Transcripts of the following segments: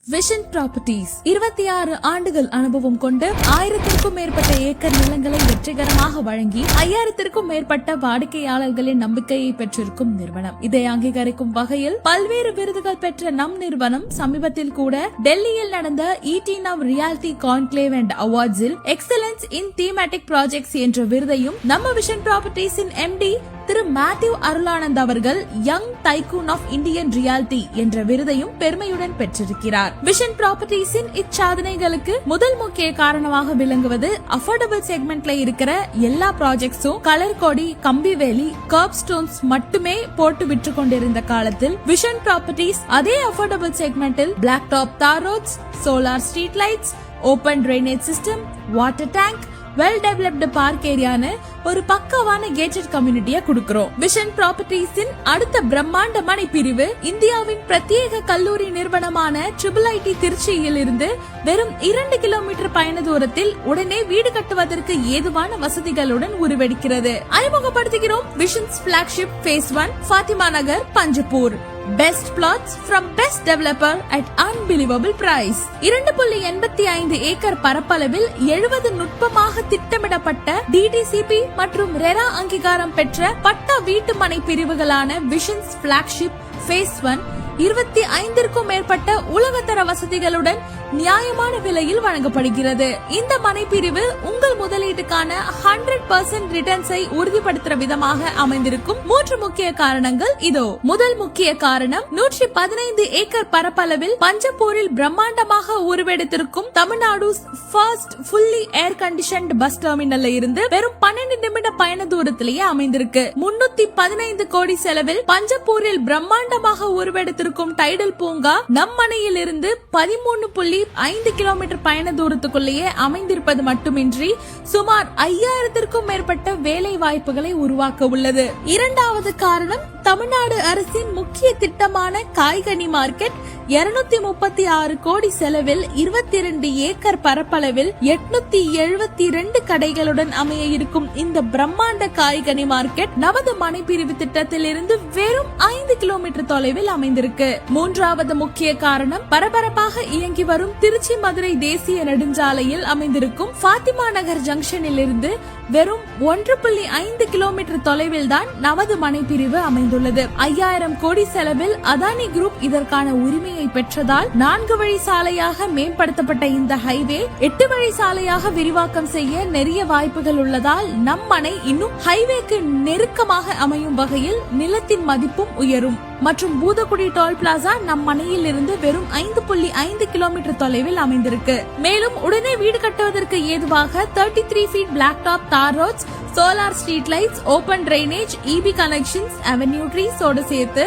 Vision properties 26 ஆண்டுகள் அனுபவம் கொண்டு 1000க்கும் மேற்பட்ட ஏக்கர் நிலங்களை வெற்றிகரமாக வழங்கி 5000க்கும் மேற்பட்ட வாடிக்கையாளர்களின் நம்பிக்கையை பெற்றிருக்கும் நிறுவனம். இதை அங்கீகரிக்கும் வகையில் பல்வேறு விருதுகள் பெற்ற நம் நிறுவனம் சமீபத்தில் கூட டெல்லியில் நடந்த ET Now reality conclave and அவார்ட்ஸில் எக்ஸலன்ஸ் இன் தீமேட்டிக் ப்ராஜெக்ட்ஸ் என்ற விருதையும் நம்ம விஷன் ப்ராப்பர்ட்டிஸின் MD திரு மேத்யூ அருளானந்த் அவர்கள் young tycoon of Indian reality என்ற விருதையும் பெருமையுடன் பெற்றிருக்கிறார். விஷன் ப்ராப்பர்ட்டிஸின் இச்சாதனைகளுக்கு முதல் முக்கிய காரணமாக விளங்குவது அஃபோர்டபிள் செக்மெண்ட்ல இருக்கிற எல்லா ப்ராஜெக்ட்ஸும் கலர் கோடி, கம்பி வேலி, கர்ப் ஸ்டோன்ஸ் மட்டுமே போட்டு விற்று கொண்டிருந்த காலத்தில் விஷன் ப்ராப்பர்ட்டிஸ் அதே அஃபோர்டபிள் செக்மெண்டில் black top tar roads, solar street lights, open drainage system, water tank, well developed park ஏரியான்னு ஒரு பக்காவான கேட்டட் கம்யூனிட்டியா கொடுக்கிறோம். விஷன் ப்ராப்பர்ட்டிஸின் அடுத்த பிரம்மாண்டமான பிரிவு இந்தியாவின் பிரத்யேக கல்லூரி நிறுவனமான IIIT திருச்சியில் இருந்து வெறும் 2 கிலோமீட்டர் பயண தூரத்தில் உடனே வீடு கட்டுவதற்கு ஏதுவான வசதிகளுடன் உருவெடுக்கிறது. அறிமுகப்படுத்துகிறோம் visions flagship Phase 1 Fathima Nagar, Panjappur. Best plots from best developer at unbelievable price. 2.85 acre பரப்பளவில் 70 நுட்பமாக திட்டமிடப்பட்ட DTCP மற்றும் ரெரா அங்கீகாரம் பெற்ற பட்டா வீட்டு மனை பிரிவுகளான விஷன்ஸ் பிளாக்ஷிப் Phase 1 25க்கும் மேற்பட்ட உலகத்தர வசதிகளுடன் நியாயமான விலையில் வழங்கப்படுகிறது. இந்த மனை பிரிவு உங்கள் முதலீட்டுக்கான 100% ரிட்டர்ன்ஸை உறுதிப்படுத்துற விதமாக அமைந்திருக்கும் 3 முக்கிய காரணங்கள் இதோ. முதல் முக்கிய காரணம் 115 ஏக்கர் பரப்பளவில் பஞ்சப்பூரில் பிரம்மாண்டமாக உருவெடுத்திருக்கும் Tamil Nadu first fully air conditioned bus டெர்மினல்ல இருந்து வெறும் 12 நிமிட பயண தூரத்திலேயே அமைந்திருக்கு. 315 கோடி செலவில் பஞ்சப்பூரில் பிரம்மாண்டமாக உருவெடுத்திருக்கும் டைடல் பூங்கா நம் மனையில் இருந்து 13.5 கிலோமீட்டர் பயண தூரத்துக்குள்ளேயே அமைந்திருப்பது மட்டுமின்றி சுமார் 5000க்கும் மேற்பட்ட வேலை வாய்ப்புகளை உருவாக்க உள்ளது. இரண்டாவது காரணம் தமிழ்நாடு அரசின் முக்கிய திட்டமான காய்கனி மார்க்கெட். 236 கோடி செலவில் 22 ஏக்கர் பரப்பளவில் 872 கடைகளுடன் அமைய இருக்கும் இந்த பிரம்மாண்ட காய்கனி மார்க்கெட் நமது மனைப்பிரிவு திட்டத்தில் இருந்து வெறும் 5 கிலோமீட்டர் தொலைவில் அமைந்திருக்கு. மூன்றாவது முக்கிய காரணம் பரபரப்பாக இயங்கி வரும் திருச்சி மதுரை தேசிய நெடுஞ்சாலையில் அமைந்திருக்கும் ஃபாத்திமா நகர் ஜங்ஷனில் இருந்து வெறும் 1.5 கிலோமீட்டர் தொலைவில் தான் நமது மனைப்பிரிவு அமைந்துள்ளது. 5000 கோடி செலவில் அதானி குரூப் இதற்கான உரிமையை பெற்றதால் 4 வழி சாலையாக மேம்படுத்தப்பட்ட இந்த ஹைவே 8 வழி சாலையாக விரிவாக்கம் செய்ய நிறைய வாய்ப்புகள் உள்ளதால் நம் மனை இன்னும் ஹைவேக்கு நெருக்கமாக அமையும் வகையில் நிலத்தின் மதிப்பும் உயரும். மற்றும் பூதக்குடி டோல் பிளாசா நம் மனையில் இருந்து வெறும் 5.5 கிலோமீட்டர் தொலைவில் அமைந்திருக்கு. மேலும் உடனே வீடு கட்டுவதற்கு ஏதுவாக 33 feet black top tar roads, solar street lights, open drainage, EB connections, avenue ட்ரீஸோடு சேர்த்து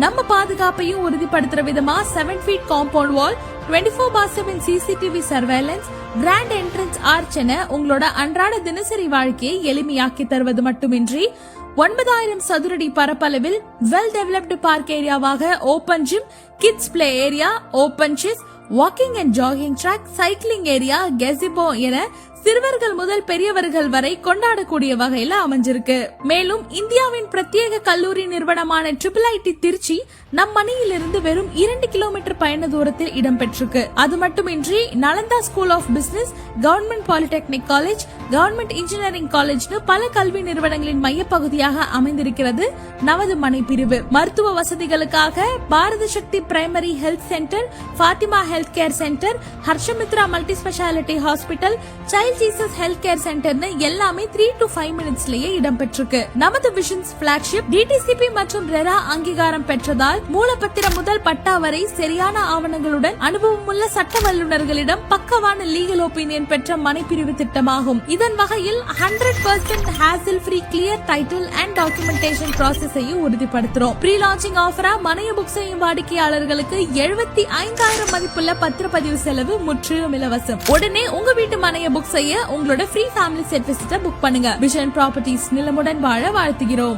நம்ம பாதுகாப்பையும் உறுதிப்படுத்துற விதமா 7 feet compound wall, 24/7 CCTV surveillance, grand entrance arch என உங்களோட அன்றாட தினசரி வாழ்க்கையை எளிமையாக்கி தருவது மட்டுமின்றி 9000 சதுரடி பரப்பளவில் வெல் டெவலப்டு பார்க் ஏரியாவாக open gym, kids play area, open chess, walking and jogging track, cycling area, gazebo என சிறுவர்கள் முதல் பெரியவர்கள் வரை கொண்டாடக்கூடிய வகையில அமைஞ்சிருக்கு. மேலும் இந்தியாவின் பிரத்யேக கல்லூரி நிறுவனமான IIIT திருச்சி நம் மனையில் இருந்து வெறும் 2 கிலோமீட்டர் பயண தூரத்தில் இடம்பெற்றிருக்கு. அது மட்டுமின்றி Nalanda school of business, government polytechnic college, government engineering காலேஜ்னு பல கல்வி நிறுவனங்களின் மையப்பகுதியாக அமைந்திருக்கிறது நமது மனை பிரிவு. மருத்துவ வசதிகளுக்காக Bharath Sakthi primary health centre, Fathima health care centre, Harshamitra multi speciality hospital, child Jesus health care சென்டர்னு எல்லாமே 3 to 5 மினிட்ஸ்லயே இடம்பெற்றிருக்கு. நமது விஷன்ஸ் பிளாக்ஷிப் DTCP மற்றும் ரெரா அங்கீகாரம் பெற்றதால் மூலப்பத்திரம் முதல் பட்டா வரை சரியான ஆவணங்களுடன் அனுபவமுள்ள சட்ட வல்லுநர்களிடம் பக்கவான லீகல் ஒப்பீனியன் பெற்ற மனைப்பிரிவு திட்டமாகும். இதன் வகையில் 100% hassle free clear title and documentation ப்ராசஸையும் உறுதிப்படுத்துறோம். ப்ரீ லான்ச்சிங் ஆஃபரா மனைய புக் செய்யும் வாடிக்கையாளர்களுக்கு 75,000 மதிப்புள்ள பத்திரப்பதிவு செலவு முற்றிலும் இலவசம். உடனே உங்க வீட்டு மனைய புக் செய்ய உங்களோட ஃப்ரீ ஃபேமிலி செட் விசிட்ட புக் பண்ணுங்க. விஷன் ப்ராப்பர்ட்டிஸ் நிலமுடன் வாழ வாழ்த்துகிறோம்.